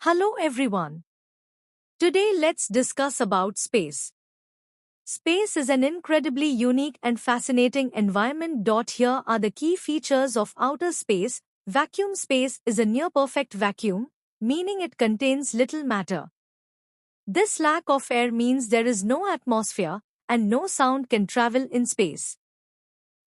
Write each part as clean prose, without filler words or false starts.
Hello everyone. Today let's discuss about space. Space is an incredibly unique and fascinating environment. Here are the key features of outer space. Vacuum space is a near-perfect vacuum, meaning it contains little matter. This lack of air means there is no atmosphere and no sound can travel in space.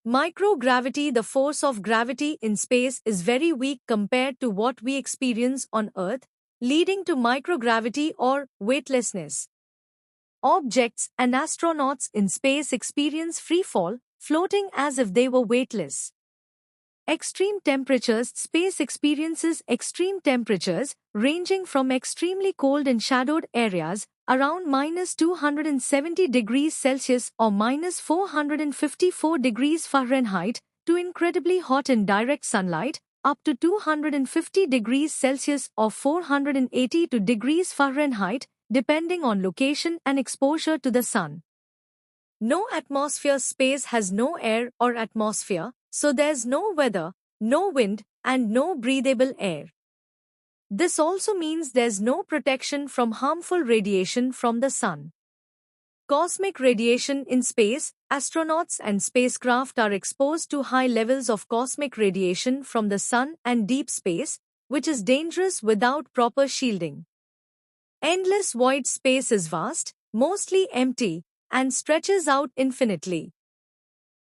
Microgravity. The force of gravity in space is very weak compared to what we experience on Earth, leading to microgravity or weightlessness. Objects and astronauts in space experience freefall, floating as if they were weightless. Extreme temperatures. Space experiences extreme temperatures, ranging from extremely cold in shadowed areas, around -270 degrees Celsius or -454 degrees Fahrenheit, to incredibly hot in direct sunlight, up to 250 degrees Celsius or 482 degrees Fahrenheit, depending on location and exposure to the sun. No atmosphere. Space has no air or atmosphere, so there's no weather, no wind, and no breathable air. This also means there's no protection from harmful radiation from the sun. Cosmic radiation in space. Astronauts and spacecraft are exposed to high levels of cosmic radiation from the sun and deep space, which is dangerous without proper shielding. Endless void. Space is vast, mostly empty, and stretches out infinitely.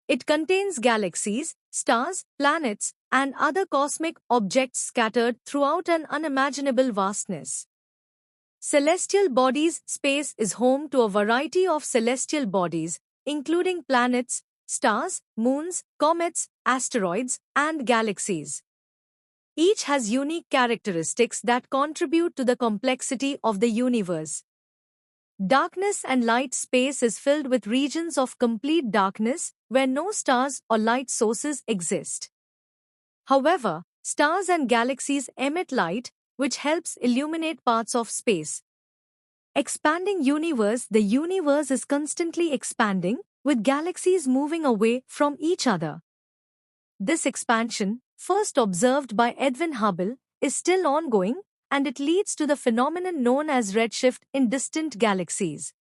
It contains galaxies, stars, planets, and other cosmic objects scattered throughout an unimaginable vastness. Celestial bodies. Space is home to a variety of celestial bodies, including planets, stars, moons, comets, asteroids, and galaxies. Each has unique characteristics that contribute to the complexity of the universe. Darkness and light. Space is filled with regions of complete darkness, where no stars or light sources exist. However, stars and galaxies emit light, which helps illuminate parts of space. Expanding universe. The universe is constantly expanding, with galaxies moving away from each other. This expansion, first observed by Edwin Hubble, is still ongoing, and it leads to the phenomenon known as redshift in distant galaxies.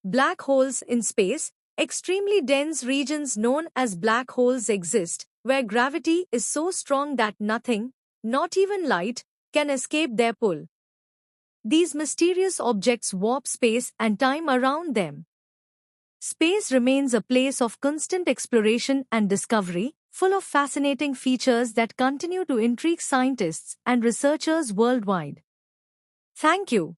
Black holes in space. Extremely dense regions known as black holes exist, where gravity is so strong that nothing, not even light, can escape their pull. These mysterious objects warp space and time around them. Space remains a place of constant exploration and discovery, full of fascinating features that continue to intrigue scientists and researchers worldwide. Thank you.